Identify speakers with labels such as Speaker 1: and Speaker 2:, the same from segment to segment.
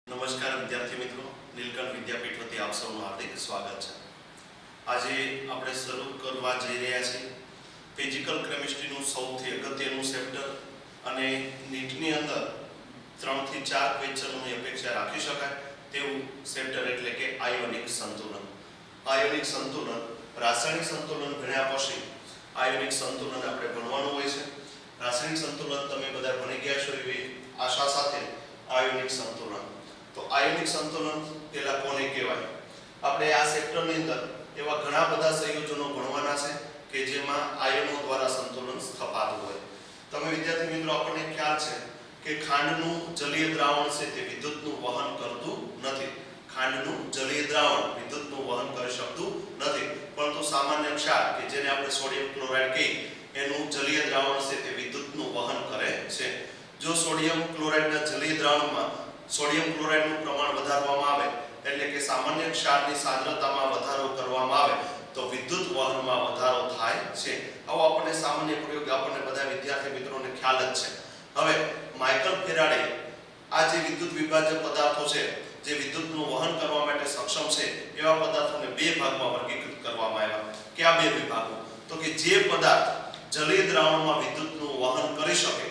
Speaker 1: નમસ્કાર વિદ્યાર્થી મિત્રો, નીલકંઠ વિદ્યાપીઠ વતી આપ સૌનું હાર્દિક સ્વાગત છે. આજે આપણે શરૂ કરવા જઈ રહ્યા છીએ ફિઝિકલ કેમિસ્ટ્રીનું સૌથી અગત્યનું ચેપ્ટર અને નીટની અંદર 3 થી 4 ક્વેશ્ચનોની અપેક્ષા રાખી શકાય તેવું ચેપ્ટર એટલે કે આયોનિક સંતુલન. આયોનિક સંતુલન, રાસાયણિક સંતુલન ભણ્યા પછી આયોનિક સંતુલન આપણે ભણવાનું હોય છે. રાસાયણિક સંતુલન તમે બધા ભણી ગયા છો એવી આશા સાથે આયોનિક સંતુલન. તો આયોનિક સંતુલન પેલા કોને કહેવાય? આપણે આ ચેપ્ટરની અંદર એવા ઘણા બધા સંયોજનો ભણવાના છે કે જેમાં આયનો દ્વારા સંતુલન સ્થપાતું હોય. તમે વિદ્યાર્થી મિત્રો, આપણને ખ્યાલ છે કે ખાંડનું જલીય દ્રાવણ છે તે વિદ્યુતનું વહન કરતું નથી. ખાંડનું જલીય દ્રાવણ વિદ્યુતનું વહન કરી શકતું નથી, પરંતુ સામાન્ય ક્ષાર કે જેને આપણે સોડિયમ ક્લોરાઇડ કહીએ એનું જલીય દ્રાવણ છે તે વિદ્યુતનું વહન કરે છે. જો સોડિયમ ક્લોરાઇડના જલીય દ્રાવણમાં સોડિયમ ક્લોરાઇડનું પ્રમાણ વધારવામાં આવે, એટલે કે સામાન્ય ક્ષારની સાંદ્રતામાં વધારો કરવામાં આવે તો વિદ્યુત વહનમાં વધારો થાય છે. આવો આપણને સામાન્ય પ્રયોગ આપણને બધા વિદ્યાર્થી મિત્રોને ખ્યાલ જ છે. હવે માઇકલ ફેરાડે આ જે વિદ્યુત વિભાજ્ય પદાર્થો છે જે વિદ્યુતનું વહન કરવા માટે સક્ષમ છે એવા પદાર્થોને બે ભાગમાં વર્ગીકૃત કરવામાં આવ્યા. કયા બે વિભાગો? તો કે જે પદાર્થ જલીય દ્રાવણમાં વિદ્યુતનું વહન કરી શકે,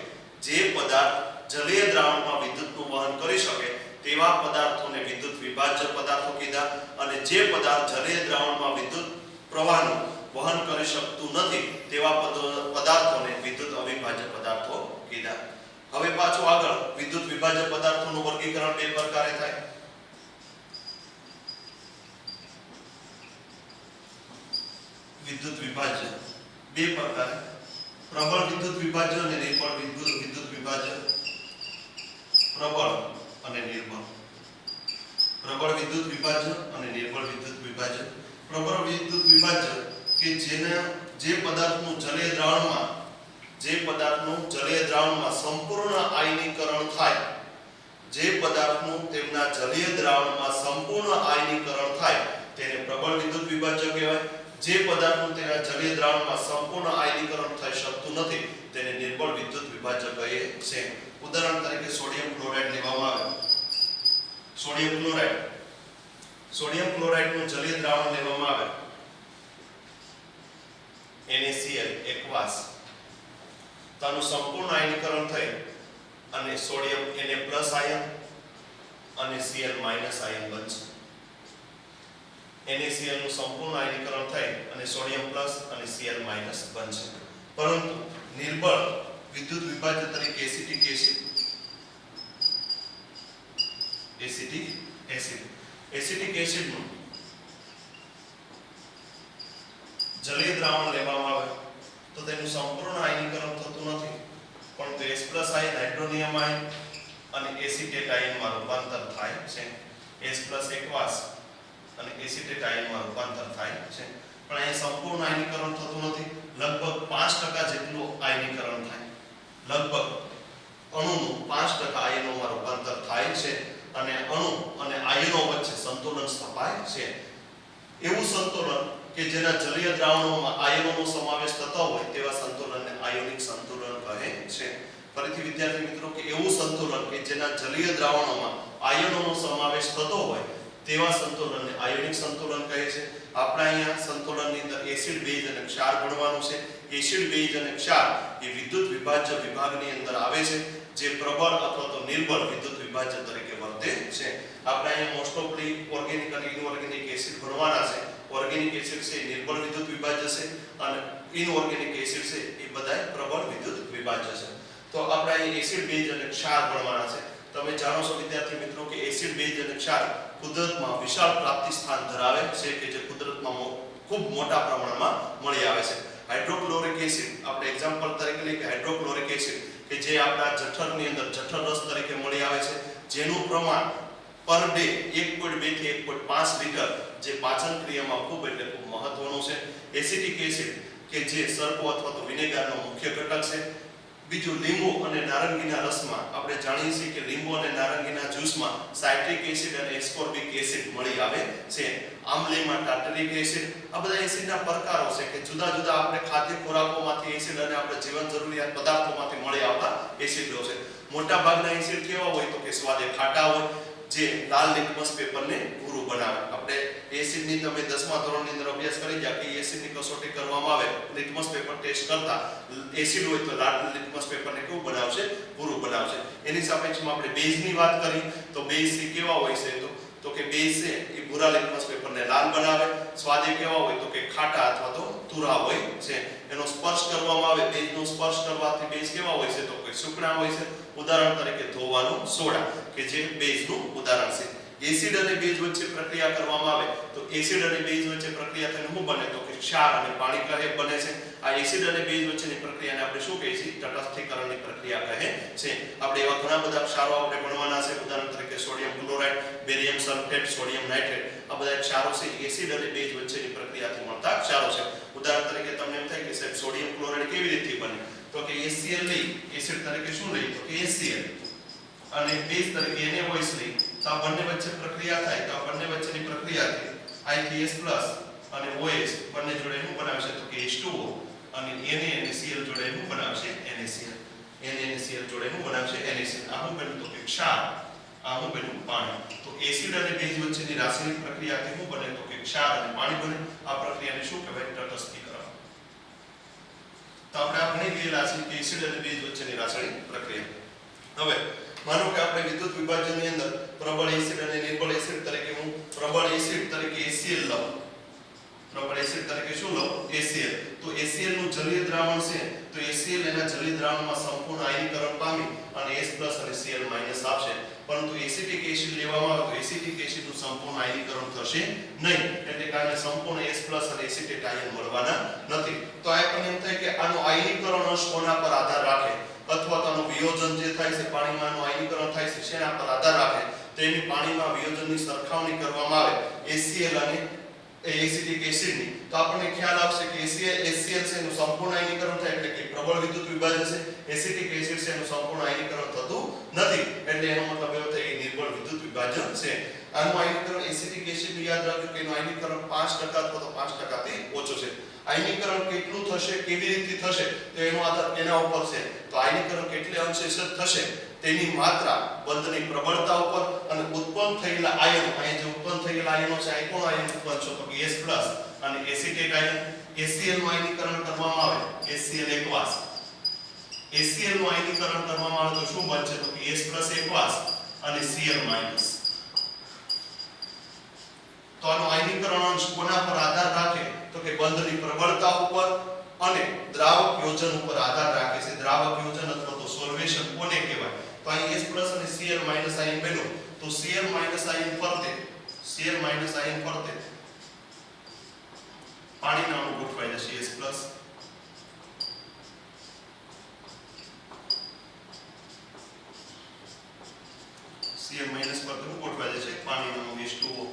Speaker 1: જે પદાર્થ જલીય દ્રાવણમાં વિદ્યુતનું વહન કરી શકે તેવા પદાર્થોને વિદ્યુત વિભાજ્ય પદાર્થો કીધા, અને જે પદાર્થ જલીય દ્રાવણમાં વિદ્યુત પ્રવાહનું વહન કરી શકતું નથી તેવા પદાર્થોને વિદ્યુત અવિભાજ્ય પદાર્થો કીધા. હવે પાછું આગળ વિદ્યુત વિભાજ્ય પદાર્થોનું વર્ગીકરણ બે પ્રકારે થાય. વિદ્યુત વિભાજ્ય બે પ્રકારે: પ્રબળ વિદ્યુત વિભાજ્ય અને નિર્બળ વિદ્યુત વિભાજ્ય. પ્રબળ અને નિર્બળ. પ્રબળ વિદ્યુત વિભાજ્ય અને નિર્બળ વિદ્યુત વિભાજ્ય. પ્રબળ વિદ્યુત વિભાજ્ય કે જે પદાર્થનું જલીય દ્રાવણમાં સંપૂર્ણ આયનીકરણ થાય, જે પદાર્થનું તેમના જલીય દ્રાવણમાં સંપૂર્ણ આયનીકરણ થાય તેને પ્રબળ વિદ્યુત વિભાજ્ય કહેવાય. જે પદાર્થનું તેના જલીય દ્રાવણમાં સંપૂર્ણ આયનીકરણ થઈ શકતું નથી તેને નિર્બળ વિદ્યુત વિભાજ્ય કહે છે. ઉદાહરણ તરીકે સોડિયમ ક્લોરાઇડ લેવામાં આવે. સોડિયમ ક્લોરાઇડનું જલીય દ્રાવણ લેવામાં આવે, NaCl એકવાસ. તેનું સંપૂર્ણ આયનીકરણ થઈ અને સોડિયમ Na+ આયન અને Cl- આયન બનશે. NaCl નું સંપૂર્ણ આયનીકરણ થઈ અને સોડિયમ પ્લસ અને Cl- બનશે. પરંતુ નિર્બળ વિદ્યુત વિભાજ્ય તરીકે એસિટિક એસિડનું જલીય દ્રાવણ લેવામાં આવે તો તેનું સંપૂર્ણ આયનીકરણ થતું નથી, પરંતુ H+ આયન, હાઇડ્રોનિયમ આયન અને એસિટેટ આયનમાં રૂપાંતર થાય છે. H+ એકવાસ અને એસિટેટ આયનમાં રૂપાંતર થાય છે. પણ અહીં સંપૂર્ણ આયનીકરણ થતું નથી. લગભગ 5% જેટલું આયનીકરણ થાય. લગભગ અણુનું 5% આયનોમાં રૂપાંતર થાય છે અને અણુ અને આયનો વચ્ચે સંતુલન સ્થપાય છે. એવું સંતુલન કે જેના જલીય દ્રાવણોમાં આયનોનો સમાવેશ થતો હોય તેવા સંતુલનને આયોનિક સંતુલન કહે છે. ફરીથી વિદ્યાર્થી મિત્રો, કે એવું સંતુલન કે જેના જલીય દ્રાવણોમાં આયનોનો સમાવેશ થતો હોય તેવા સંતુલનને આયોનિક સંતુલન કહે છે. આપણે અહીંયા સંતુલનની અંદર એસિડ, બેઝ અને ક્ષાર ભણવાનું છે. એસિડ, બેઝ અને ક્ષાર એ વિદ્યુત વિભાજ્ય વિભાગની અંદર આવે છે, જે પ્રબળ અથવા તો નિર્બળ વિદ્યુત વિભાજ્ય તરીકે વર્તે છે. આપણે અહીંયા મોસ્ટ ઓફલી ઓર્ગેનિક અને ઇનઓર્ગેનિક એસિડ ભણવાના છે. ઓર્ગેનિક એસિડ છે નિર્બળ વિદ્યુત વિભાજ્ય છે અને ઇનઓર્ગેનિક એસિડ છે એ બધા પ્રબળ વિદ્યુત વિભાજ્ય છે. તો આપણે અહીં એસિડ, બેઝ અને ક્ષાર ભણવાના છે. તમે જાણો છો વિદ્યાર્થી મિત્રો કે એસિડ, બેઝ અને ક્ષાર કુદરતમાં વિશાળ પ્રાપ્તિ સ્થાન ધરાવે છે કે જે કુદરતમાં ખૂબ મોટા પ્રમાણમાં મળી આવે છે. હાઇડ્રોક્લોરિક એસિડ આપણે એક્ઝામ્પલ તરીકે લઈએ કે હાઇડ્રોક્લોરિક એસિડ કે જે આપણા જઠરની અંદર જઠર રસ તરીકે મળી આવે છે, જેનું પ્રમાણ પર ડે 1.2 થી 1.5 લીટર, જે પાચન ક્રિયામાં ખૂબ મહત્વનું છે. એસિટિક એસિડ કે જે સરકો અથવા તો વિનેગરનો મુખ્ય ઘટક છે. બીજું, લીંબુ અને નારંગીના રસમાં આપણે જાણીએ છીએ કે લીંબુ અને નારંગીના જ્યુસમાં સાઇટ્રિક એસિડ અને એસ્કોર્બિક એસિડ મળી આવે છે. આમલીમાં ટાર્ટરિક એસિડ. આ બધા એસિડના પ્રકારો છે કે જુદા જુદા આપણે ખાદ્ય ખોરાકોમાંથી એસિડ અને આપણે જીવન જરૂરિયાત પદાર્થોમાંથી મળી આવતા એસિડો છે. મોટા ભાગના એસિડ કેવા હોય તો કે સ્વાદે ખાટા હોય, જે લાલ લિટમસ પેપરને ભૂરું બનાવે. આપણે એસિડની તમે 10મા ધોરણની અંદર અભ્યાસ કરી ગયા કે એસિડની કસોટી કરવામાં આવે લિટમસ પેપર ટેસ્ટ કરતા એસિડ હોય તો લાલ લિટમસ પેપરને કેવું બનાવશે? ભૂરું બનાવશે. એની સાપેક્ષમાં આપણે બેઝની વાત કરી તો બેઝ કેવા હોય છે તો કે બેઝ છે એ ભૂરા લિટમસ પેપરને લાલ બનાવે. સ્વાદ કેવા હોય તો કે ખાટા અથવા તો તુરા હોય છે. એનો સ્પર્શ કરવામાં આવે બેઝનો સ્પર્શ કરવાથી બેઝ કેવા હોય છે તો કે સુકણા હોય છે. ઉદાહરણ તરીકે ધોવાનું સોડા કે જે બેઝનું ઉદાહરણ છે. એસિડ અને બેઝ વચ્ચે પ્રક્રિયા કરવામાં આવે તો એસિડ અને બેઝ વચ્ચે પ્રક્રિયા થઈને શું બને તો કે ક્ષાર અને પાણી કહે બને છે. આ એસિડ અને બેઝ વચ્ચેની પ્રક્રિયાને આપણે શું કહીએ છીએ? તટસ્થીકરણની પ્રક્રિયા કહે છે. આપણે એવા ઘણા બધા ક્ષારો આપણે ભણવાના છે. ઉદાહરણ તરીકે sodium chloride, barium sulphate, sodium nitrate આ બધા ક્ષારો છે એસિડ અને બેઝ વચ્ચેની પ્રક્રિયાથી મળતા ક્ષારો છે. ઉદાહરણ તરીકે તમને એમ થાય કે સાહેબ સોડિયમ ક્લોરાઇડ કેવી રીતે બને તો કે HCl લઈ એસિડ તરીકે શું લઈ તો કે HCl અને બેઝ તરીકે NaOH લઈ તો આ બંને વચ્ચે પ્રક્રિયા થાય તો આ બંને વચ્ચેની પ્રક્રિયાથી I3S+ અને OH બંને જોડે શું બનાવશે તો કે H2O અને NaNaCl જોડે શું બનાવશે NaCl. NaNaCl જોડે શું બનાવશે NaCl. આ શું બન્યું તો કે ક્ષાર. આ શું બન્યું? પાણી. તો એસિડ અને બેઝ વચ્ચેની રાસાયણિક પ્રક્રિયાથી શું બને તો કે ક્ષાર અને પાણી બને. આ પ્રક્રિયાને શું કહેવાય? તટસ્થીકરણ. તો આપણે આ ભણી ગયેલા છે કે એસિડ અને બેઝ વચ્ચેની રાસાયણિક પ્રક્રિયા. હવે માનો કે આપણે વિદ્યુત વિભાજનની અંદર પ્રબળ એસિડ અને નિર્બળ એસિડ તરીકે હું પ્રબળ એસિડ તરીકે HCl લઉં. પ્રબળ એસિડ તરીકે શું લઉં? HCl. તો HCl નું જલીય દ્રાવણ છે તો HCl એના જલીય દ્રાવણમાં સંપૂર્ણ આયનીકરણ પામી અને H+ અને Cl- આપશે. પરંતુ એસિટિક એસિડ લેવામાં આવે તો એસિટિક એસિડનું સંપૂર્ણ આયનીકરણ થશે નહીં. એટલે કારણે સંપૂર્ણ H+ અને એસિટેટ આયન મળવાના નથી. તો આપણને એમ થાય કે આનો આયનીકરણ અંશ કોના પર આધાર રાખે અથવા તો આનું વિયોજન જે થાય છે પાણીમાં આનું આયનીકરણ થાય છે શેના પર આધાર રાખે તો એની પાણીમાં વિયોજનની સરખામણી કરવામાં આવે HCl અને એસિટિક એસિડની તો આપણને ખ્યાલ આવશે કે HCl છે એનું સંપૂર્ણ આયનીકરણ થાય એટલે કે પ્રબળ વિદ્યુત વિભાજન છે. એસિટિક એસિડ છે એનું સંપૂર્ણ આયનીકરણ થતું નથી એટલે એનો મતલબ એવો થાય કે નિર્બળ વિદ્યુત વિભાજન છે. આનું આયનીકરણ એસિટિક એસિડ યાદ રાખજો કે એનું આયનીકરણ 5% અથવા તો 5% થી ઓછો છે. આયનીકરણ કેટલું થશે કેવી રીતે થશે તો એનો આધાર એના ઉપર છે. તો આયનીકરણ કેટલે અંશે થશે તેની માત્રા બંધની પ્રબળતા ઉપર અને ઉત્પન્ન થયેલા આયનો અહીં જે ઉત્પન્ન થયેલા આયનો છે અહીં કોણ આયન ઉત્પન્ન છે તો કે H+ અને એસિટેટ આયન. HCl નું આયનીકરણ કરવામાં આવે HCl એકવાસ. HCl નું આયનીકરણ કરવામાં આવે તો શું બનશે તો કે H+ એકવાસ અને Cl-. તો આનો આયનીકરણ અંશ કોના પર આધાર રાખે તો કે બંધની પ્રબળતા ઉપર અને દ્રાવક યોજન ઉપર આધાર રાખે છે. દ્રાવક યોજન અથવા તો સોલ્વેશન કોને કહેવાય તો અહીં H+ અને Cl- આયન બન્યું તો Cl- આયન ફરતે પાણીના અણુ ગોઠવાઈ જશે H+. Cl- પર શું ગોઠવાઈ જશે પાણીના અણુ H2O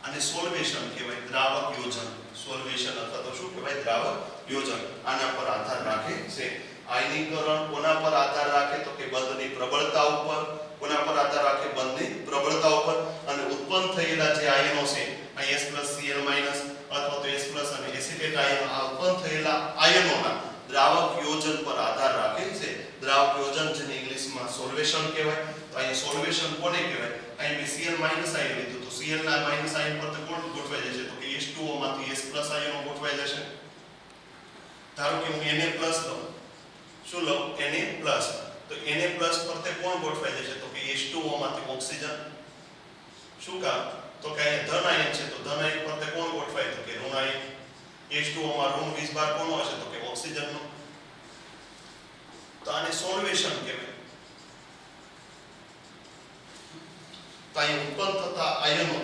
Speaker 1: અને સોલ્વેશન કહેવાય દ્રાવક યોજન. સોલ્વેશન અથવા તો શું કહેવાય દ્રાવક યોજન આના પર આધાર રાખે છે. આયનીકરણ કોના પર આધાર રાખે તો કે બંધની પ્રબળતા ઉપર. કોના પર આધાર રાખે? બંધની પ્રબળતા ઉપર અને ઉત્પન્ન થયેલા જે આયનો છે અહીં H+ Cl- અથવા તો H+ અને એસિટેટ આયન આ ઉત્પન્ન થયેલા આયનોના દ્રાવક યોજન પર આધાર રાખે છે. દ્રાવક યોજન જેને ઇંગ્લિશમાં સોલ્વેશન કહેવાય. તો અહીં સોલ્વેશન કોને કહેવાય? અહીં મેં Cl- આયન લીધું તો Cl ના માઈનસ આયન પર કોણ ગોઠવાઈ જશે તો કે H2O માંથી H+ આયનો ગોઠવાઈ જશે. ધારો કે હું Na+ લઉં શું લઉં Na+ તો Na+ પર તે કોણ ગોઠવાઈ જશે તો કે H2O માંથી ઓક્સિજન. શું કામ તો કે અહીં ધન આયન છે તો ધન આયન પર તે કોણ ગોઠવાય તો કે ઋણ આયન. H2O માં ઋણ વીજભાર કોનો હશે તો કે ઓક્સિજનનો. તો આને સોલ્વેશન કહેવાય. તો અહીં ઉત્પન્ન થતા આયનો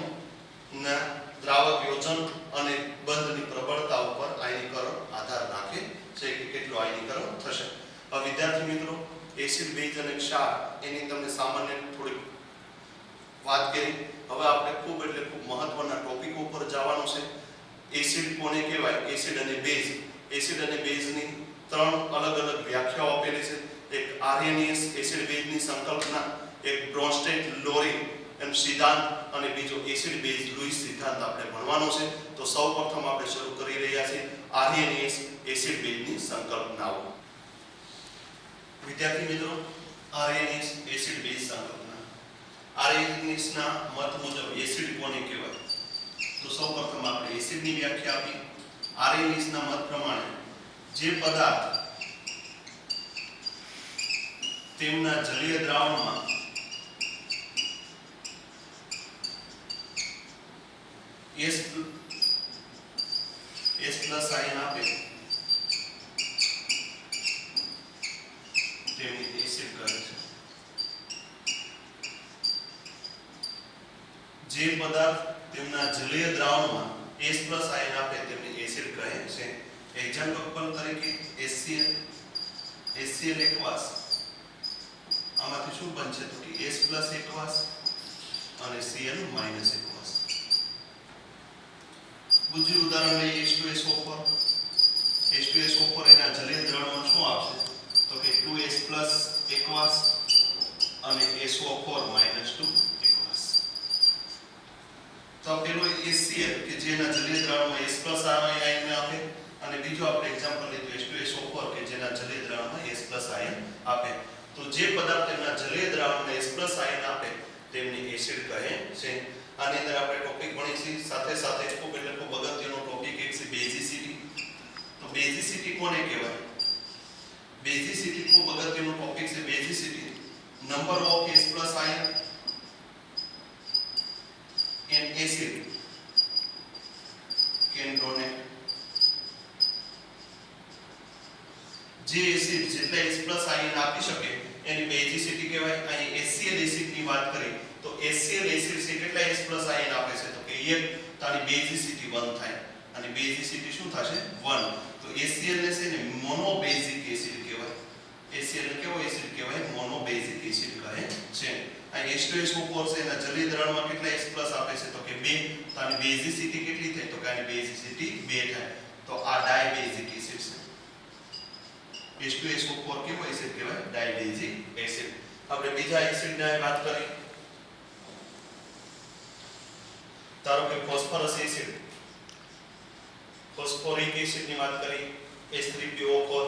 Speaker 1: ના દ્રાવક યોજન અને બંધની પ્રબળતા ઉપર આયનીકરણ આધાર રાખે છે કે કેટલું આયનીકરણ થશે. હવે વિદ્યાર્થી મિત્રો એસિડ બેઝ અને ક્ષાર એની તમને સામાન્ય થોડી વાત કરી. હવે આપણે ખૂબ મહત્વના ટોપિક ઉપર જવાનું છે. એસિડ કોને કહેવાય? એસિડ અને બેઝ. એસિડ અને બેઝની 3 અલગ અલગ વ્યાખ્યાઓ આપેલી છે. એક આર્યેનિયસ એસિડ બેઝની સંકલ્પના, એક બ્રોન્સ્ટેડ-લોરી એમ સિદ્ધાંત અને બીજો એસિડ બેઝ લુઈસ સિદ્ધાંત આપણે ભણવાનો છે. તો સૌપ્રથમ આપણે શરૂ કરી રહ્યા છીએ આર્યેનિયસ એસિડ બેઝની સંકલ્પનાઓ. વિદ્યાર્થી મિત્રો આર્યેનિયસ એસિડ બેઝ સંકલ્પના આર્યેનિસના મત મુજબ એસિડ કોને કહેવાય? તો સૌપ્રથમ આપણે એસિડની વ્યાખ્યા આપી. આર્યેનિસના મત પ્રમાણે જે પદાર્થ તેમના જલીય દ્રાવણમાં S પ્લસ આયન આપે તેમને એસિડ કહે છે. જે પદાર્થ તેમના જલીય દ્રાવણમાં S પ્લસ આયન આપે તેમને એસિડ કહે છે. એક્ઝામ્પલ તરીકે HCl એકવાસ, આમાંથી શું બનશે તો કે S પ્લસ એકવાસ અને Cl માઇનસ એકવાસ. બીજું ઉદાહરણ લઈએ H2SO4. H2SO4 એના જલીય દ્રાવણમાં શું આપશે તો કે 2S પ્લસ એકવાસ અને SO4 માઇનસ 2 એકવાસ. તો પેલો HCl કે જેના જલીય દ્રાવણમાં S પ્લસ આયન આપે અને બીજો આપણે એક્ઝામ્પલ લીધું H2SO4 કે જેના જલીય દ્રાવણમાં S પ્લસ આયન આપે. તો જે પદાર્થ તેમના જલીય દ્રાવણમાં S પ્લસ આયન આપે તેમને એસિડ કહે છે. આની અંદર આપણે ટોપિક ભણીશું સાથે સાથે ખૂબ અગત્યનો ટોપિક એક છે બેઝિસિટી. તો બેઝિસિટી કોને કહેવાય? બેઝિસિટી ખૂબ અગત્યનો ટોપિક છે. Basicity number of S plus ion in acid can donate. જે એસિડ જેટલા S પ્લસ આયન આપી શકે એની બેઝિસિટી કહેવાય. અહીં HCl એસિડની વાત કરી તો HCl એસિડ છે કેટલા S પ્લસ આયન આપે છે તો કે 1, તો આની બેઝિસિટી 1 થાય. અને બેઝિસિટી શું થશે 1. તો HCl ને છે ને મોનોબેઝિક એસિડ કહેવાય. HCl ને કેવો એસિડ કહેવાય? મોનોબેઝિક એસિડ કહે છે. અહીં H2SO4 છે એના જલીય દ્રાવણમાં કેટલા S પ્લસ આપે છે તો કે 2, તો આની બેઝિસિટી કેટલી થાય તો કે આની બેઝિસિટી 2 થાય. તો આ ડાયબેઝિક એસિડ છે. H2SO4 કેવો એસિડ કહેવાય? ડાયબેઝિક એસિડ. આપણે બીજા એસિડની વાત કરી. ધારો કે ફોસ્ફરસ એસિડ, ફોસ્ફોરિક એસિડની વાત કરી H3PO4,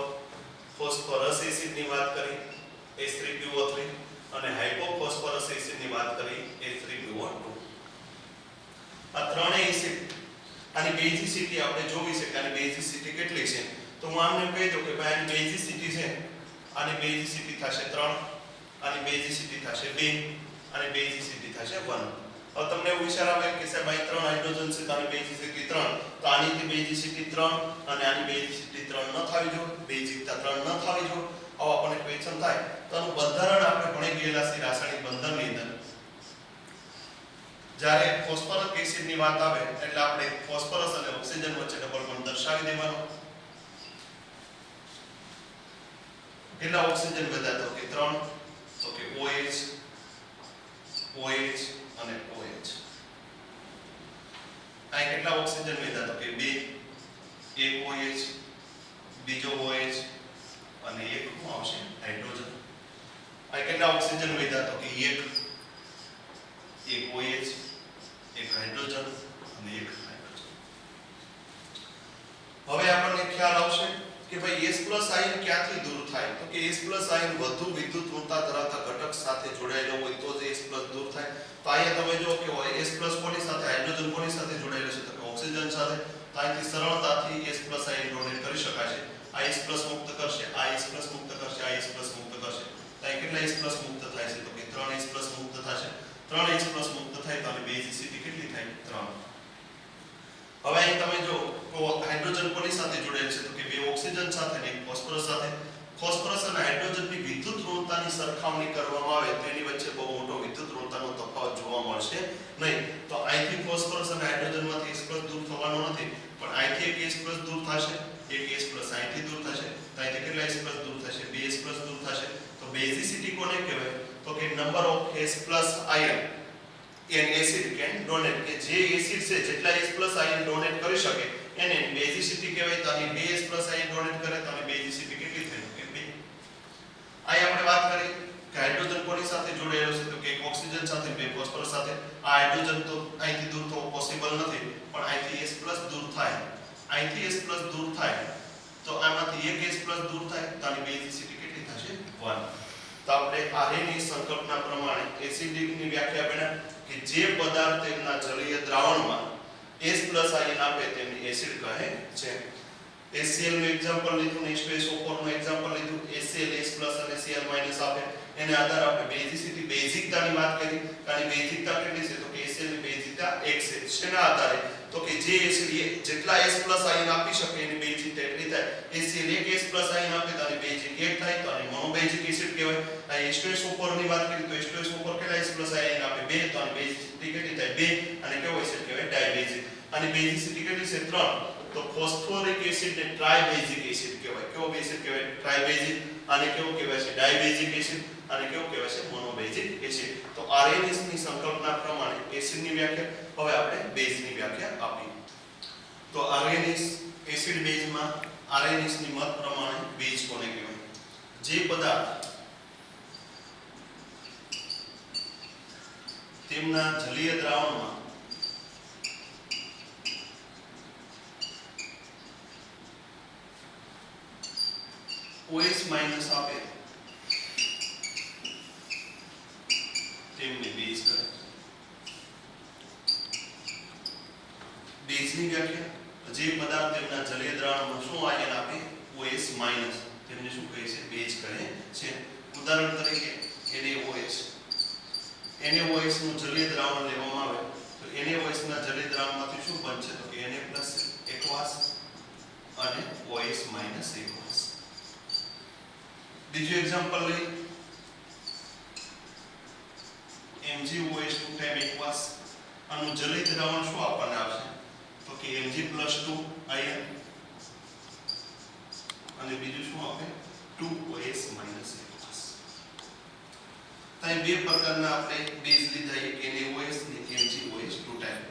Speaker 1: ફોસ્ફરસ એસિડની વાત કરી H3PO3 અને હાઇપોફોસ્ફરસ એસિડની વાત કરી H3PO2. આ ત્રણેય એસિડ આની બેઝિસિટી આપણે જોવી છે કે આની બેઝિસિટી કેટલી છે. તો હું આમને કહી દઉં કે ભાઈ આની બેઝિસિટી છે, આની બેઝિસિટી થશે 3, આની બેઝિસિટી થશે 2, આની બેઝિસિટી થશે 1. હવે તમને એવું વિચાર આવે કે સાહેબ અહીં 3 હાઇડ્રોજન છે તો આની બેઝિસિટી 3, તો આની બેઝિસિટી 3 અને આની બેઝિસિટી 3 ન થવી જોઈએ, બેઝિકતા 3 ન થવી જોઈએ. આવો આપણને ક્વેશ્ચન થાય તો આનું બંધારણ આપણે ભણી ગયેલા છે રાસાયણિક બંધનની અંદર. જ્યારે ફોસ્ફરિક એસિડની વાત આવે એટલે આપણે ફોસ્ફરસ અને ઓક્સિજન વચ્ચે ડબલ બોન્ડ દર્શાવી દેવાનો. કેટલા ઓક્સિજન વધ્યા તો કે 3, તો કે OH, OH અને OH. અહીં કેટલા ઓક્સિજન વધ્યા તો કે 2, એક OH, બીજો OH અને એક શું આવશે હાઇડ્રોજન. અહીં કેટલા ઓક્સિજન વધ્યા તો કે 1, એક OH, એક હાઇડ્રોજન અને એક હાઇડ્રોજન. હવે આપણને ખ્યાલ આવશે કે ભાઈ S પ્લસ આયન ક્યાંથી દૂર થાય તો કે S પ્લસ આયન વધુ વિદ્યુત ઋણતા ધરાવતા ઘટક સાથે જોડાયેલો હોય તો જ S પ્લસ દૂર થાય. તો અહીંયા તમે જો કે S પ્લસ કોની સાથે હાઇડ્રોજન કોની સાથે જોડાયેલો છે તો કે ઓક્સિજન સાથે. તો અહીંથી સરળતાથી S પ્લસ આયન ડોનેટ કરી શકાશે. આ S પ્લસ મુક્ત કરશે, આ S પ્લસ મુક્ત કરશે, આ S પ્લસ મુક્ત કરશે. તો અહીં કેટલા S પ્લસ મુક્ત થાય છે તો કે 3 S પ્લસ મુક્ત થશે. 3 S પ્લસ મુક્ત થાય તો આની બેઝિસિટી કેટલી થાય 3. હવે અહીં તમે જો હાઇડ્રોજન કોની સાથે જોડાયેલ છે તો કે 2 ઓક્સિજન સાથે અને 1 ફોસ્ફરસ સાથે. ફોસ્ફરસ અને હાઇડ્રોજનની વિદ્યુત ઋણતાની સરખામણી કરવામાં આવે તો એની વચ્ચે બહુ મોટો વિદ્યુત ઋણતાનો તફાવત જોવા મળશે નહીં. તો અહીંથી ફોસ્ફરસ અને હાઇડ્રોજનમાંથી S પ્લસ દૂર થવાનો નથી, પણ અહીંથી એક S પ્લસ દૂર થશે, એક S પ્લસ અહીંથી દૂર થશે. તો અહીંથી કેટલા S પ્લસ દૂર થશે? 2 S પ્લસ દૂર થશે. તો બેઝિસિટી કોને કહેવાય તો કે number of S plus ion an acid can donate. કે જે એસિડ છે જેટલા S પ્લસ આયન ડોનેટ કરી શકે એને બેઝિસિટી કહેવાય. તો આની 2 S પ્લસ આયન ડોનેટ કરે તો આની બેઝિસિટી કેટલી થઈ કે 2. અહીં આપણે વાત કરી કે હાઇડ્રોજન કોની સાથે જોડાયેલો છે તો કે એક ઓક્સિજન સાથે, 2 ફોસ્ફરસ સાથે. આ હાઇડ્રોજન તો અહીંથી દૂર થવો પોસિબલ નથી, પણ અહીંથી S પ્લસ દૂર થાય, અહીંથી S પ્લસ દૂર થાય તો આમાંથી એક S પ્લસ દૂર થાય તો આની બેઝિસિટી કેટલી થશે 1. તો આપણે Ra ની સંકલ્પના પ્રમાણે એસિડિક ની વ્યાખ્યા બના કે જે પદાર્થ તેમના જલીય દ્રાવણમાં H+ આયન આપે તેને એસિડ કહે છે. HCl નું એક્ઝામ્પલ લીધું ને H2SO4 નું એક્ઝામ્પલ લીધું. HCl H+ અને Cl- આપે એને આધાર આપણે બેઝિસિટી બેઝિકતાની વાત કરી. કારણ બેઝિકતા કેટલી છે તો કે HCl ની બેઝિકતા 1 છે. શેના આધારે તો કે જે એસિડ જેટલા H+ આયન આપી શકે એની બેઝિકતા એટલી થાય. HCl એક H+ આયન આપે તો આની બેઝિક 1 થાય તો આને મોનોબેઝિક એસિડ કહેવાય. આ H2SO4 ની વાત કરી તો H2SO4 કેટલા H+ આયન આપે 2 તો આની બેઝિસિટી કેટલી થાય 2 અને કેવો એસિડ કહેવાય ડાયબેઝિક. આની બેઝિસિટી કેટલી છે 3 તો ફોસ્ફોરિક એસિડ ને ટ્રાઇબેઝિક એસિડ કહેવાય. કેવો એસિડ કહેવાય ટ્રાઇબેઝિક. આને કેવો કહેવાય છે ડાયબેઝિક એસિડ. આને કેવો કહેવાય છે મોનોબેઝિક એસિડ. તો RNS ની સંકલ્પના પ્રમાણે એસિડની વ્યાખ્યા હવે આપણે બેઝની વ્યાખ્યા આપી. તો RNS એસિડ બેઝમાં RNS ની મત પ્રમાણે બેઝ કોને કહેવાય? જે પદાર્થ તેમના જલીય દ્રાવણમાં OH- આપે તેમને બેઝ કહે. બેઝની વ્યાખ્યા જે પદાર્થ તેમના જલીય દ્રાવણમાં શું આયન આપે OH- તેમને શું કહે છે બેઝ કહે છે. ઉદાહરણ તરીકે NaOH. NaOH નું જલીય દ્રાવણ લેવામાં આવે તો NaOH ના જલીય દ્રાવણમાંથી શું બનશે તો કે Na+ એકવાસ અને OH- એકવાસ. બીજું એક્ઝામ્પલ લઈ MgOH2 ટાઈમ એકવાસ. આનું જલીય દ્રાવણ શું આપણને આપશે તો કે Mg+2 આયન અને બીજું શું આપે 2OH- એકવાસ. ત્યાં બે પ્રકારના આપણે બેઝ લીધા એક NaOH ને MgOH2 ટાઈમ.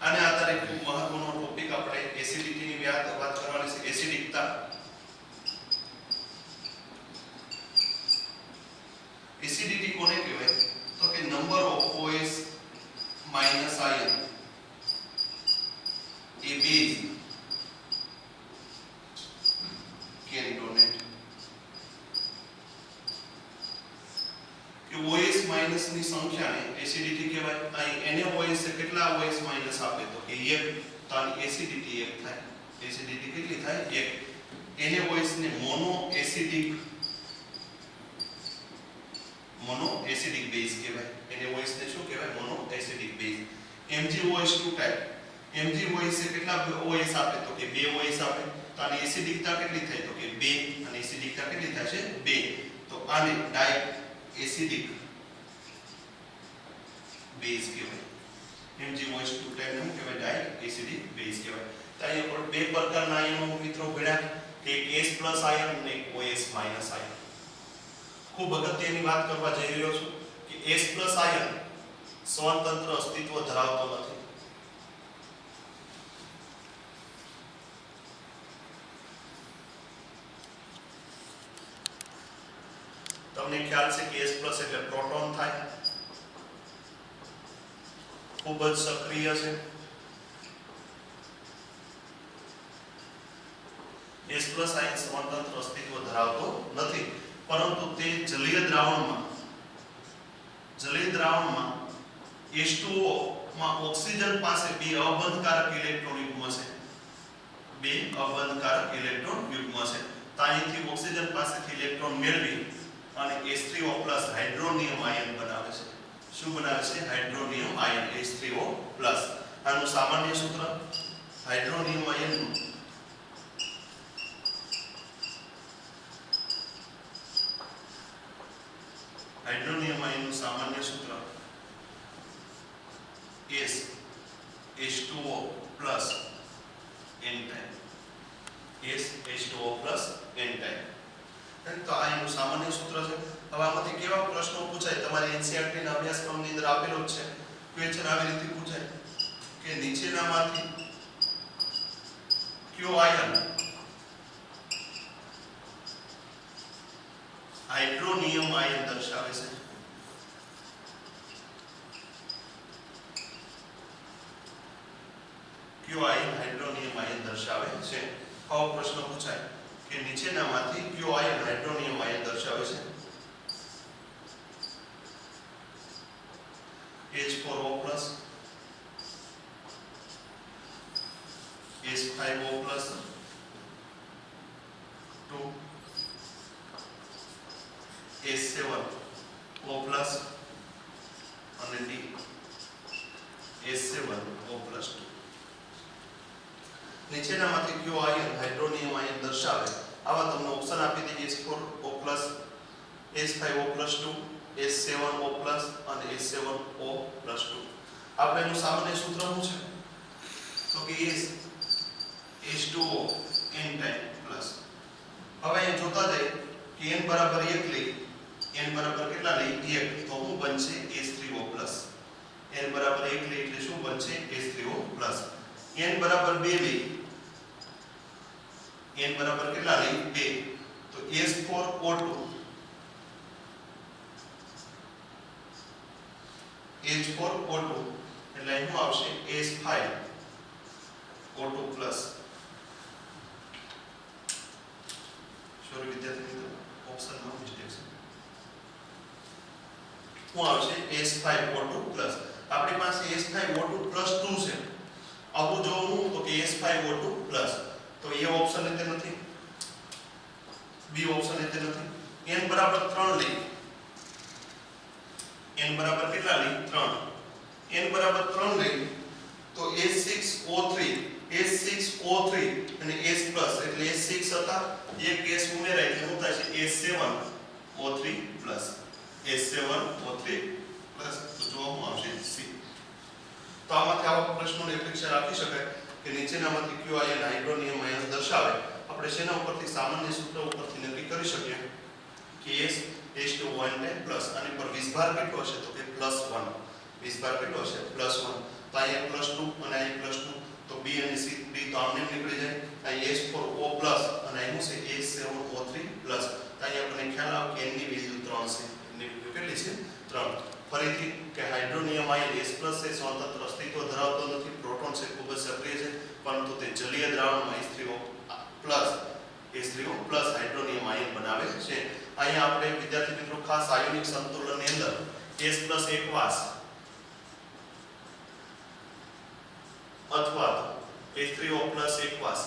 Speaker 1: આને આધારે ખૂબ મહત્વનો ટોપિક આપણે એસિડિટીની વાત કરવાની છે. એસિડિકતા. એસિડિટી કોને કહેવાય તો કે નંબર ઓફ OH- આયન એ બેઝ can donate. કે OH- ની સંખ્યાને એસિડિટી કહેવાય. અહીં NaOH કેટલા OH- આપે તો કે 1 તો આની એસિડિટી 1 થાય. એસિડિટી કેટલી થાય 1. NaOH ને મોનો એસિડિક બેઝ કહેવાય. NaOH ને શું કહેવાય mono acidic base. MgOH2 type. MgOH કેટલા OH આપે તો કે 2 OH આપે તો આની એસિડિકતા કેટલી થાય તો કે 2 અને એસિડિકતા કેટલી થશે 2. તો આને ડાય એસિડિક બેઝ કહેવાય. MgOH2 ટાઈપ શું કહેવાય ડાય એસિડિક બેઝ કહેવાય. તો અહીંયા પર બે પ્રકારના આયનો મિત્રો ભેળા એક H+ આયન અને એક OH- આયન. ખૂબ અગત્યની વાત કરવા જઈ રહ્યો છું કે H+ આયન સ્વતંત્ર અસ્તિત્વ ધરાવતો નથી. તમને ખ્યાલ છે કે H+ એટલે પ્રોટોન થાય. ખૂબ જ સક્રિય છે. H+ આયન સ્વતંત્ર અસ્તિત્વ ધરાવતો નથી પરંતુ તે જલીય દ્રાવણમાં H2O માં ઓક્સિજન પાસે બે અબંધકારક ઇલેક્ટ્રોન યુગ્મ છે. બે અબંધકારક ઇલેક્ટ્રોન યુગ્મ છે. તો અહીંથી ઓક્સિજન પાસેથી ઇલેક્ટ્રોન મેળવી અને H3O+ હાઇડ્રોનિયમ આયન બનાવે છે. શું બનાવે છે હાઇડ્રોનિયમ આયન H3O+. આનું સામાન્ય સૂત્ર હાઇડ્રોનિયમ આયનનું સામાન્ય સૂત્ર S H2O plus n time. S H2O plus n time. તો આ એનું સામાન્ય સૂત્ર છે. હવે આમાંથી કેવા પ્રશ્નો પૂછાય તમારી NCERT ના અભ્યાસક્રમની અંદર આપેલો જ છે. ક્વેશ્ચન આવી રીતે પૂછાય કે નીચેનામાંથી કયો આયન હાઇડ્રોનિયમ આયન દર્શાવે છે? કયો આયન હાઇડ્રોનિયમ આયન દર્શાવે છે? આવો પ્રશ્ન પૂછાય કે નીચેનામાંથી કયો આયન હાઇડ્રોનિયમ આયન દર્શાવે છે? S7O+ અને D S7O+2. નીચેનામાંથી કયો આયન હાઇડ્રોનિયમ આયન દર્શાવે? આવા તમને ઓપ્શન આપી દઈએ S4O+, S5O+2, S7O+ અને S7O+2. આપણે એનું સામાન્ય સૂત્ર શું છે? તો કે H2O n ટાઈમ પ્લસ. હવે અહીં જોતા જઈએ કે n બરાબર 1 લઈ, n બરાબર કેટલા લઈ? 1, તો શું બનશે? H3O+. n બરાબર 1 લઈ એટલે શું બનશે? H3O+. n બરાબર 2 લઈ, n બરાબર કેટલા લઈ? 2, તો H4O2 H4O2 એટલે અહીં શું આવશે? H5O2+. સોરી વિદ્યાર્થી મિત્રો, ઓપ્શનમાં મિસ્ટેક છે. શું આવશે? H5O2+. આપણી પાસે H5O2+2 છે. આવું જોવું તો કે H5O2+, તો એ ઓપ્શન રીતે નથી, બી ઓપ્શન રીતે નથી. n બરાબર 3 લઈ, n બરાબર કેટલા લઈ? 3. n બરાબર 3 લઈ તો H6O3 અને H એટલે H6 હતા, એક S ઉમેરાય એટલે શું થાય છે? H7O3+. H7O3+. તો જવાબ આવશે C. તો આમાંથી આવા પ્રશ્નોની અપેક્ષા રાખી શકાય કે નીચેનામાંથી કયો આયન હાઇડ્રોનિયમ આયન દર્શાવે? આપણે શેના ઉપરથી? સામાન્ય સૂત્ર ઉપરથી નક્કી કરી શકીએ કે H2O n+. આની પર વીજભાર કેટલો હશે? તો કે +1. વીજભાર કેટલો હશે? +1. તો અહીંયા +2 અને અહીં +2, તો B અને C તો આમને નીકળી જાય. અહીં H4O+ અને અહીં શું છે? H7O3+. તો અહીં આપણને ખ્યાલ આવે કે n ની વેલ્યુ 3 છે. n ની વેલ્યુ કેટલી છે? 3. ફરીથી કે હાઇડ્રોનિયમ આયન H+ છે સ્વતંત્ર અસ્તિત્વ ધરાવતો નથી, પ્રોટોન છે ખૂબ જ સક્રિય છે, પરંતુ તે જલીય દ્રાવણમાં H3O+ હાઇડ્રોનિયમ આયન બનાવે છે. અહીંયા આપણે વિદ્યાર્થી મિત્રો ખાસ આયોનિક સંતુલનની અંદર H+ એકવાસ અથવા તો H3O+ એકવાસ,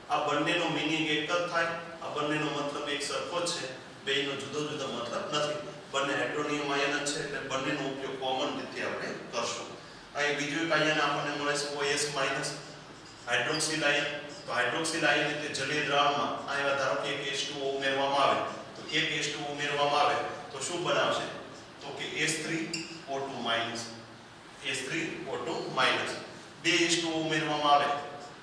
Speaker 1: આ બંનેનો મીનિંગ એક જ થાય. આ બંનેનો મતલબ એક સરખો જ છે, બેયનો જુદો જુદો મતલબ નથી. બંને હાઇડ્રોનિયમ આયન જ છે એટલે બંનેનો ઉપયોગ કોમન રીતે આપણે કરશું. અહીં બીજું એક આયન આપણને મળે છે OH- હાઇડ્રોક્સિલ આયન. તો હાઇડ્રોક્સિલ આયન એટલે જલીય દ્રાવણમાં અહીંયા ધારો કે એક H2O ઉમેરવામાં આવે, તો એક H2O ઉમેરવામાં આવે તો શું બનાવશે? તો કે H3O2-. H3O2-. બે H2O ઉમેરવામાં આવે,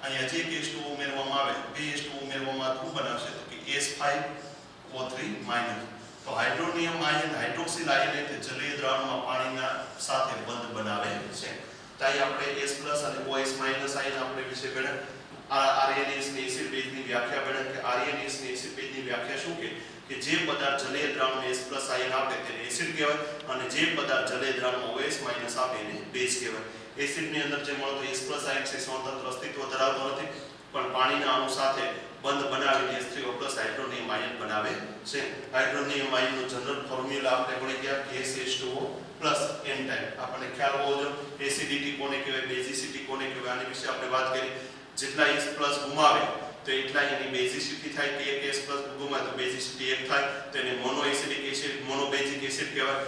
Speaker 1: અહીંયા જે H2O ઉમેરવામાં આવે, બે H2O ઉમેરવામાં શું બનાવશે? તો કે H5O3-. તો હાઇડ્રોનિયમ આયન હાઇડ્રોક્સિલ આયન એટલે જલીય દ્રાવણમાં પાણીના સાથે બંધ બનાવે છે. તો અહીં આપણે H+ અને OH- આયન આપણે વિશે ભણ્યા. RNAS ની એસિડ બેઝની વ્યાખ્યા ભણ્યા કે RNAS ની એસિડ બેઝની વ્યાખ્યા શું કે જે પદાર્થ જલીય દ્રાવણમાં H+ આયન આપે તેને એસિડ કહેવાય અને જે પદાર્થ જલીય દ્રાવણમાં OH- આપે એને બેઝ કહેવાય. એસિડની અંદર જે મળતો H+ આયન છે સ્વતંત્ર અસ્તિત્વ ધરાવતો નથી, પણ પાણીના અણુ સાથે બંધ બનાવીને H3O+ હાઇડ્રોનિયમ આયન બનાવે છે. હાઇડ્રોનિયમ આયનનું જનરલ ફોર્મ્યુલા આપણે ભણી ગયા કે H2O+ n ટાઈમ. આપણને ખ્યાલ હોવો જોઈએ એસિડિટી કોને કહેવાય, બેઝિસિટી કોને કહેવાય, આની વિશે આપણે વાત કરી. જેટલા H+ ગુમાવે તો એટલા એની બેઝિસિટી થાય કે એક H+ ગુમાવે તો બેઝિસિટી 1 થાય, તો એને મોનોએસિડિક એસિડ મોનોબેઝિક એસિડ કહેવાય.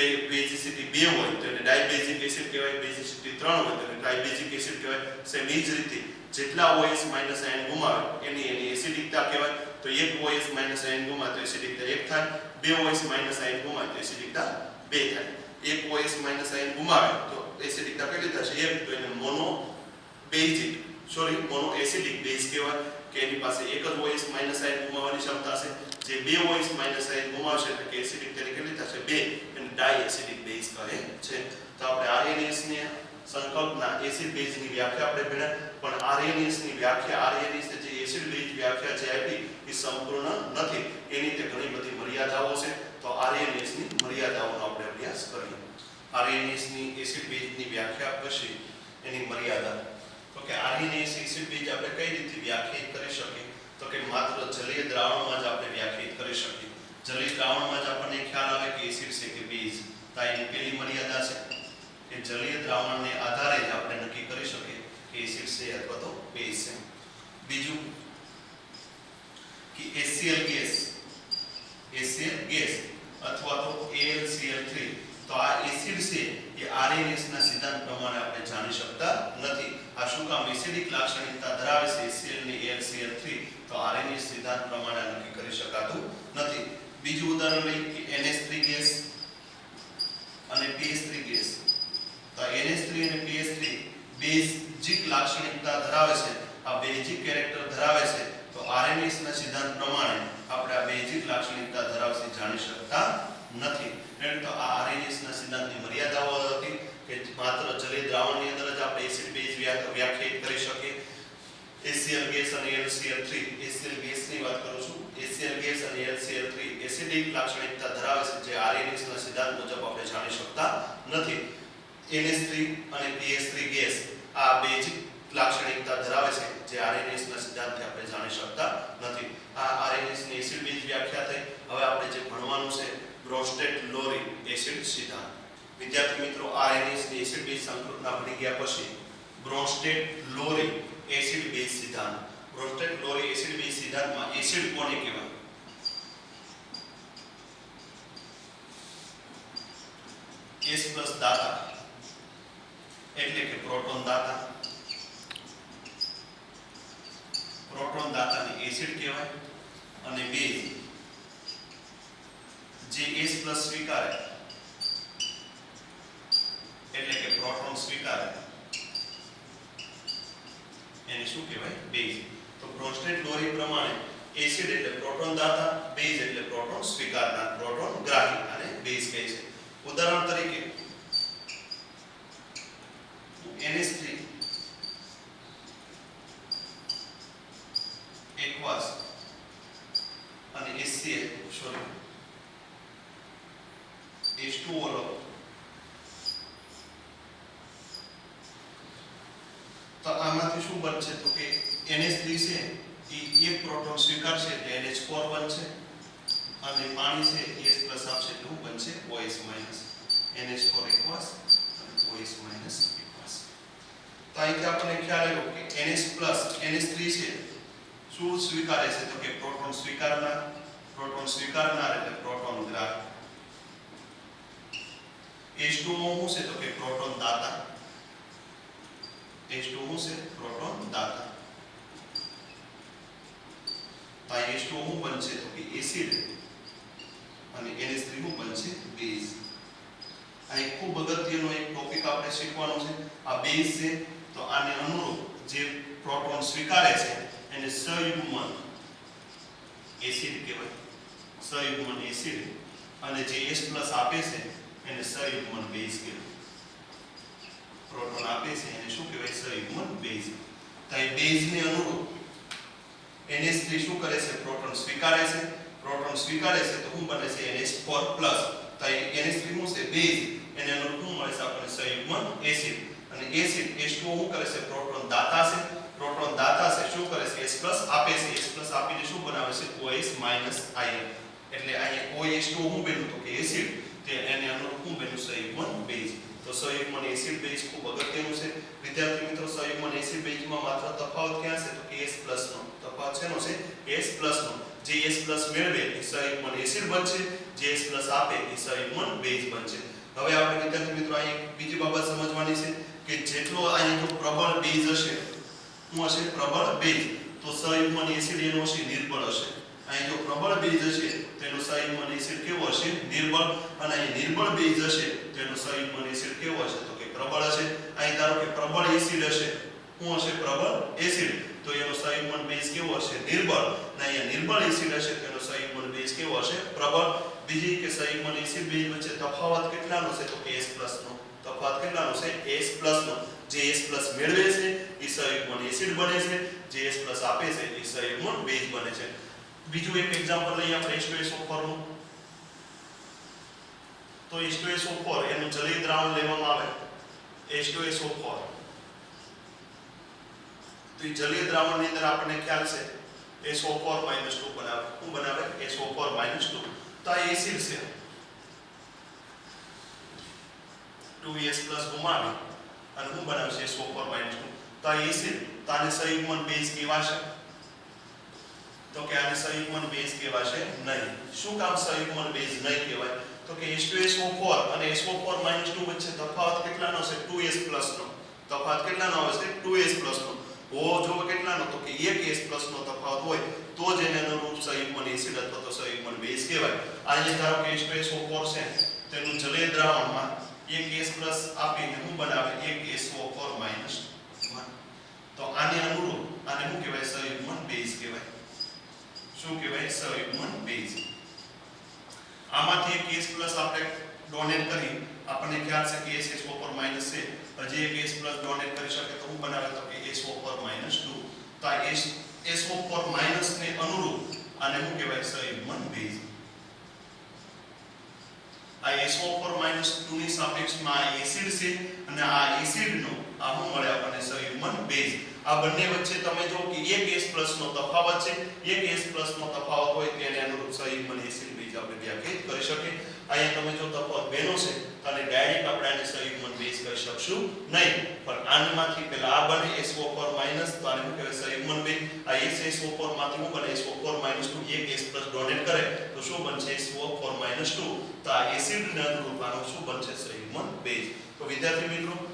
Speaker 1: એ બેઝિસિટી 2 હોય તો એને ડાયબેઝિક એસિડ કહેવાય, બેઝિસિટી 3 હોય તો એને ટ્રાઇબેઝિક એસિડ કહેવાય. સેમ એ જ રીતે જેટલા OH- આયન ગુમાવે એની એસિડિકતા કહેવાય. તો એક OH- આયન ગુમાવે તો એસિડિકતા 1 થાય, બે OH- આયન ગુમાવે તો એસિડિકતા 2 થાય. એક OH- આયન ગુમાવે તો એસિડિકતા કેટલી થશે? 1. તો એને મોનોએસિડિક બેઝ કહેવાય કે એની પાસે એક જ OH- આયન ગુમાવવાની ક્ષમતા છે. જે બે OH- આયન ગુમાવશે એટલે કે એસિડિકતા કેટલી થશે? 2. એને ડાયએસિડિક બેઝ કહે છે. તો આપણે RNAS ની સંકલ્પના એસિડ બેઝની વ્યાખ્યા આપણે ભણ્યા, પણ RNAS ની વ્યાખ્યા RNAS જે એસિડ બેઝ વ્યાખ્યા જે આપી એ સંપૂર્ણ નથી, એની તે ઘણી બધી મર્યાદાઓ છે. તો RNAS ની મર્યાદાઓનો આપણે અભ્યાસ કરીએ. RNAS ની એસિડ બેઝની વ્યાખ્યા પછી એની મર્યાદા. તો કે RNAS એસિડ બેઝ આપણે કઈ રીતે વ્યાખ્યાયિત કરી શકીએ? તો કે માત્ર જલીય દ્રાવણમાં જ આપણે વ્યાખ્યાયિત કરી શકીએ. જલીય દ્રાવણમાં જ આપણને ખ્યાલ આવે કે એસિડ છે કે બેઝ. તો એની પહેલી મર્યાદા છે કે જલીય દ્રાવણને આધારે જ આપણે નક્કી કરી શકીએ કે એસિડ છે અથવા તો બેઝ છે. બીજું કે HCl ગેસ અથવા તો AlCl3, તો આ એસિડ છે એ આરએનએસ ના સિદ્ધાંત પ્રમાણે આપણે જાણી શકતા નથી. આ શું કામ? એસિડિક લાક્ષણિકતા ધરાવે છે HCl ની AlCl3, તો આરએનએસ સિદ્ધાંત પ્રમાણે નક્કી કરી શકાતું નથી. બીજું ઉદાહરણ લઈએ કે NH3 ગેસ અને PH3 ગેસ. તો NH3 અને PH3 બેઝિક લાક્ષણિકતા ધરાવે છે. આ બેઝિક કેરેક્ટર ધરાવે છે, તો આરએનએસ ના સિદ્ધાંત પ્રમાણે આપણે આ બેઝિક લાક્ષણિકતા ધરાવે છે જાણી શકતા નથી. એટલે તો આ આરએનએસ ના સિદ્ધાંતની મર્યાદાઓ હતી કે માત્ર જલીય દ્રાવણની અંદર જ આપણે એસિડ બેઝ વ્યાખ્યાયિત કરી શકીએ. HCl ગેસ અને AlCl3, HCl ગેસની વાત કરું છું. HCl ગેસ અને AlCl3 એસિડિક લાક્ષણિકતા ધરાવે છે, જે આરએનએસ ના સિદ્ધાંત મુજબ આપણે જાણી શકતા નથી. NH3 અને PH3 ગેસ આ બેઝિક લાક્ષણિકતા ધરાવે છે, જે આરએનએસ ના સિદ્ધાંતથી આપણે જાણી શકતા નથી. આ આરએનએસ ની એસિડ બેઝ વ્યાખ્યા થઈ. હવે આપણે જે ભણવાનું છે બ્રોન્સ્ટેડ-લોરી એસિડ સિદ્ધાંત. વિદ્યાર્થી મિત્રો, આરએનએસ ની એસિડ બેઝ સંકલ્પના ભણી ગયા પછી બ્રોન્સ્ટેડ-લોરી એસિડ બેઝ સિદ્ધાંત. બ્રોન્સ્ટેડ-લોરી એસિડ બેઝ સિદ્ધાંતમાં એસિડ કોને કહેવાય? S+ દાતા એટલે કે પ્રોટોન દાતા. પ્રોટોન દાતાને એસિડ કહેવાય. અને બેઝ જે S+ સ્વીકારે એટલે કે પ્રોટોન સ્વીકારે એને શું કહેવાય? બેઝ. તો બ્રોન્સ્ટેડ-લોરી પ્રમાણે એસિડ એટલે પ્રોટોન દાતા, બેઝ એટલે પ્રોટોન સ્વીકારનાર, પ્રોટોન ગ્રાહી અને બેઝ કહે છે. ઉદાહરણ તરીકે NH3 એકવાસ અને H2O લો, તો આમાંથી શું બનશે? તો કે NH3 છે એ એક પ્રોટોન સ્વીકારશે એટલે NH4 બનશે, અને પાણી છે S+ આપશે એટલે શું બનશે? OS-, NH4 એકવાસ અને OS- એકવાસ. તો અહીંથી આપણને ખ્યાલ આવ્યો કે NH+, NH3 છે શું સ્વીકારે છે? તો કે પ્રોટોન સ્વીકારનાર. પ્રોટોન સ્વીકારનાર એટલે પ્રોટોન ગ્રાહી. H2O શું છે? તો કે પ્રોટોન દાતા. H2O છે પ્રોટોન દાતા. તો H2O શું બનશે? તો કે એસિડ, અને NH3 શું બનશે? બેઝ. આ એક ખૂબ અગત્યનો એક ટોપિક આપણે શીખવાનો છે. આ બેઝ છે, તો આને અનુરૂપ જે પ્રોટોન સ્વીકારે છે એને સયુગ્મન એસિડ કહેવાય. સયુગ્મન એસિડ. અને જે S+ આપે છે એને સયુગ્મન બેઝ કહેવાય. પ્રોટોન આપે છે એને શું કહેવાય? સયુગ્મન બેઝ. તો એ બેઝને અનુરૂપ NH3 શું કરે છે? પ્રોટોન સ્વીકારે છે. પ્રોટોન સ્વીકારે છે તો શું બને છે? NH4+. તો NH3 શું છે? બેઝ. એને અનુરૂપ શું મળે છે આપણને? સયુગ્મન એસિડ. અને એસિડ H2O શું કરે છે? પ્રોટોન દાતા છે. પ્રોટોન દાતા છે શું કરે છે? S+ આપે છે. S+ આપીને શું બનાવે છે? OS- ion. એટલે અહીંયા OH2O શું બન્યું? તો કે એસિડ. તે એને અનુરૂપ શું બન્યું? સયુગ્મન બેઝ. તો સયુગ્મન એસિડ બેઝ ખૂબ અગત્યનું છે. વિદ્યાર્થી મિત્રો, સયુગ્મન એસિડ બેઝમાં માત્ર તફાવત ક્યાં છે? તો કે S+ નો તફાવત શેનો છે? S+ નો. જે S+ મેળવે એ સયુગ્મન એસિડ બનશે, જે S+ આપે એ સયુગ્મન બેઝ બનશે. હવે આપણે વિદ્યાર્થી મિત્રો અહીં બીજી બાબત સમજવાની છે કે જેટલો અહીં જો પ્રબળ બેઝ હશે, શું હશે? પ્રબળ બેઝ, તો સયુગ્મન એસિડ એનો હશે નિર્બળ હશે. અહીં જો પ્રબળ બેઝ હશે તો એનો સયુગ્મન એસિડ કેવો હશે? નિર્બળ. અને અહીં નિર્બળ બેઝ હશે તો એનો સયુગ્મન એસિડ કેવો હશે? તો કે પ્રબળ હશે. અહીં ધારો કે પ્રબળ એસિડ હશે, શું હશે? પ્રબળ એસિડ, તો એનો સયુગ્મન બેઝ કેવો હશે? નિર્બળ. અને અહીંયા નિર્બળ એસિડ હશે તો એનો સયુગ્મન બેઝ કેવો હશે? પ્રબળ. બીજી કે સયુગ્મન એસિડ બેઝ વચ્ચે તફાવત કેટલાનો છે? તો કે S+ નો. તફાવત કેટલાનો છે? S+ નો. જે S+ મેળવે છે એ સયુગ્મન એસિડ બને છે, જે S+ આપે છે એ સયુગ્મન બેઝ બને છે. બીજું એક એક્ઝામ્પલ લઈએ આપણે H2SO4 નું. તો H2SO4 એનું જલીય દ્રાવણ લેવામાં આવે H2SO4. તો એ જલીય દ્રાવણની અંદર આપણને ખ્યાલ છે SO4 - 2 બનાવે. શું બનાવે? SO4 - 2. તો આ એસિડ છે. 2S+ ગુમાવી અને શું બનાવશે? SO4 - 2. તો આ એસિડ, તો આને સયુગ્મન બેઝ કહેવાશે. તો કે આને સંયુગ્મન બેઝ કહેવાશે નહીં. શું કામ સંયુગ્મન બેઝ નહીં કહેવાય? તો કે H2SO4 અને SO4 - 2 વચ્ચે તફાવત કેટલાનો છે? 2s નો. તફાવત કેટલાનો આવે છે? 2s નો. જો કેટલાનો? તો કે 1s નો તફાવત હોય તો જ એને અનુરૂપ સંયુગ્મન એસિડ અથવા તો સંયુગ્મન બેઝ કહેવાય. અહીંયા ધારો કે H2SO4 છે તેનું જલીય દ્રાવણમાં 1s આપીને હું બનાવે 1SO4 - 1. તો આને અનુરૂપ આને શું કહેવાય? સંયુગ્મન બેઝ કહેવાય. શું કહેવાય? સંયુગ્મન બેઝ. આમાંથી એક S+ આપણે ડોનેટ કરી આપણને ખ્યાલ છે કે SO4 - છે. હજી એક S+ ડોનેટ કરી શકે તો હું બનાવે તો કે SO4 - 2. તો આ SO4 - ને અનુરૂપ આને શું કહેવાય? સંયુગ્મન બેઝ. આ SO4 - 2 ની સાપેક્ષમાં આ એસિડ છે અને આ એસિડનો આ શું મળે આપણને? સંયુગ્મન બેઝ. આ બંને વચ્ચે તમે જો કે 1s+ નો તફાવત છે. 1s+ નો તફાવત હોય તેને અનુરૂપ સંયુગ્મન એસિડ બેઝ આપણે વ્યાખ્યાયિત કરી શકીએ. અહીંયા તમે જો તફાવત બેનો છે તો આને ડાયરેક્ટ આપણે આને સંયુગ્મન બેઝ કહી શકશું નહીં. પણ આમાંથી પહેલા આ બને SO4 - તો આને શું કહેવાય? સંયુગ્મન બેઝ. આ SO4 માંથી શું બને? SO4 - 2 1s+ ડોનેટ કરે તો શું બનશે? SO4 - 2. તો આ એસિડને અનુરૂપ આનું શું બનશે? સંયુગ્મન બેઝ. તો વિદ્યાર્થી મિત્રો,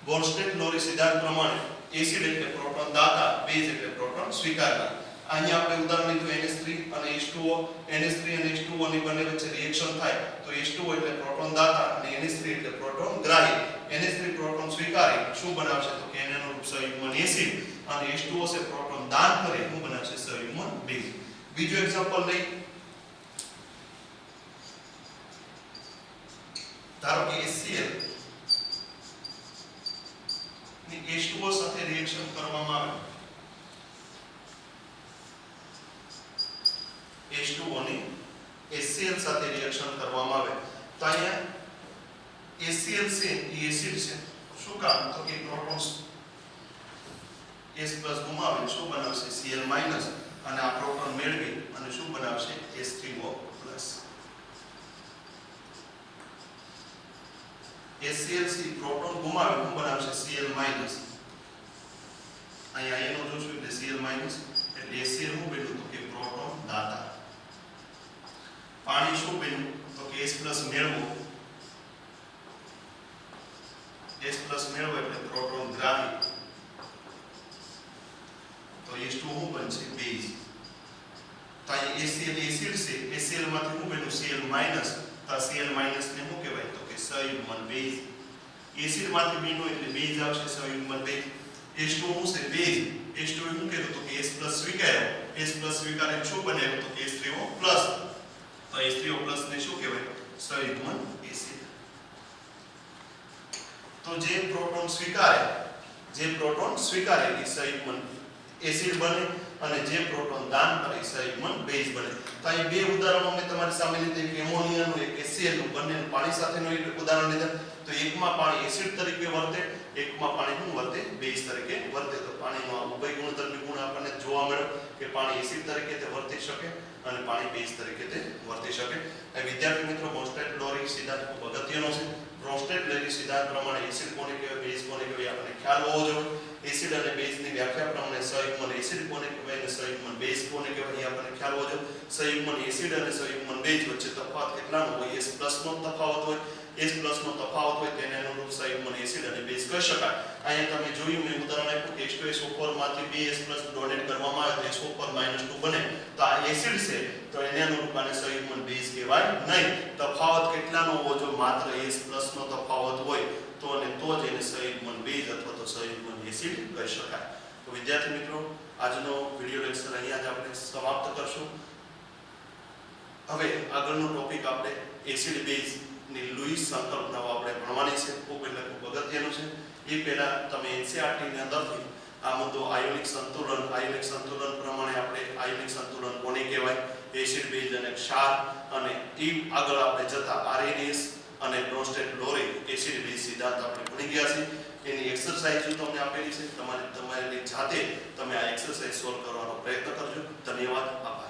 Speaker 1: બોર્નસ્ટેડ-લોરી સિદ્ધાંત પ્રમાણે એસિડ એટલે પ્રોટોન દાતા, બેઝ એટલે પ્રોટોન સ્વીકારનાર. અહીંયા આપણે ઉદાહરણ લીધું NH3 અને H2O. NH3 અને H2O ની બંને વચ્ચે રિએક્શન થાય તો H2O એટલે પ્રોટોન દાતા અને NH3 એટલે પ્રોટોન ગ્રાહી. NH3 પ્રોટોન સ્વીકારી શું બનાવશે? તો કે એને અનુરૂપ સંયુગ્મન એસિડ અને H2O છે પ્રોટોન દાન કરે શું બનાવશે? સંયુગ્મન બેઝ. બીજું એક્ઝામ્પલ લઈ. ધારો કે HCl ની H2O સાથે રિએક્શન કરવામાં આવે. H2O ની HCl સાથે રિએક્શન કરવામાં આવે તો અહીંયા HCl છે એ એસિડ છે. શું કામ? તો કે પ્રોટોન્સ S+ ગુમાવે શું બનાવશે? Cl- અને આ પ્રોટોન મેળવી અને શું બનાવશે? H3O+. HCl પ્રોટોન ગુમાવે શું બનાવશે? Cl-. અહીંયા એનો જોશું એટલે Cl- એટલે HCl શું બન્યું? તો કે પ્રોટોન દાતા. પાણી શું બન્યું? તો કે H+ મેળવો. H+ મેળવો એટલે પ્રોટોન ગ્રાહી. તો H2 શું બનશે? બેઝ. તો અહીં HCl એસિડ છે. HCl માંથી શું બન્યું? Cl-. તો Cl- ને શું કહેવાય? તો કે સંયુગ્મન બેઝ. એસિડ માંથી બન્યું એટલે બેઝ આવશે સંયુગ્મન બેઝ. H2 શું છે? બેઝ. H2 શું કર્યું? તો કે H+ સ્વીકાર્યો. H+ સ્વીકારીને શું બનાવ્યું? તો કે H3O+. તો H3O+ ને શું કહેવાય? સંયુગ્મન એસિડ. તો જે પ્રોટોન સ્વીકારે એ સંયુગ્મન એસિડ બને અને જે પ્રોટોન દાન કરે એ સંયુગ્મન બેઝ બને. તો અહીં બે ઉદાહરણો મેં તમારી સામે લીધા, એક એમોનિયાનું એક HCl નું. બંનેનું પાણી સાથેનું ઉદાહરણ લીધા. તો એકમાં પાણી એસિડ તરીકે વર્તે, એકમાં પાણી શું વર્તે? બેઝ તરીકે વર્તે. તો પાણીનો આ ઉભય ગુણધર્મી ગુણ આપણને જોવા મળ્યો કે પાણી એસિડ તરીકે તે વર્તી શકે અને પાણી બેઝ તરીકે તે વર્તી શકે. એ વિદ્યાર્થી મિત્રો, બોર્નસ્ટેડ-લોરી સિદ્ધાંત ખૂબ અગત્યનો છે. બોર્નસ્ટેડ-લોરી સિદ્ધાંત પ્રમાણે એસિડ કોને કહેવાય, બેઝ કોને કહેવાય આપણને ખ્યાલ હોવો જોઈએ. એસિડ અને બેઝની વ્યાખ્યા પ્રમાણે સંયુગ્મન એસિડ કોને કહેવાય અને સંયુગ્મન બેઝ કોને કહેવાય એ આપણને ખ્યાલ હોવો જોઈએ. સંયુગ્મન એસિડ અને સંયુગ્મન બેઝ વચ્ચે તફાવત કેટલાનો હોય? S+ નો તફાવત હોય. S+ નો તફાવત હોય તેને અનુરૂપ સંયુગ્મન એસિડ અને બેઝ કહી શકાય. અહીંયા તમે જોયું, મેં ઉદાહરણ આપ્યું કે H2SO4 માંથી 2S+ ડોનેટ કરવામાં આવે તો SO4 - 2 બને. તો આ એસિડ છે તો એને અનુરૂપ આને સંયુગ્મન બેઝ કહેવાય નહીં. તફાવત કેટલાનો હોવો જોઈએ? માત્ર S+ નો તફાવત હોય તો જ એને સંયુગ્મન બેઝ અથવા તો સંયુગ્મન એસિડ કહી શકાય. તો વિદ્યાર્થી મિત્રો, આજનો વિડિયો લેક્ચર અહીંયા જ આપણે સમાપ્ત કરશું. હવે આગળનો ટોપિક આપણે એસિડ બેઝ ની લુઈસ સંકલ્પનાઓ આપણે ભણવાની છે. ખૂબ અગત્યનું છે. એ પહેલા તમે NCERT ની અંદરથી આ મુદ્દો આયોનિક સંતુલન પ્રમાણે આપણે આયોનિક સંતુલન કોને કહેવાય, એસિડ બેઝ અને ક્ષાર અને આગળ આપણે જતા RNS અને બોર્નસ્ટેડ-લોરી એસિડ બેઝ સિદ્ધાંત આપણે ભણી ગયા છે. એની એક્સરસાઇઝ તમને આપેલી છે. તમારી જાતે તમે આ એક્સરસાઇઝ સોલ્વ કરવાનો પ્રયત્ન કરજો. ધન્યવાદ. આભાર.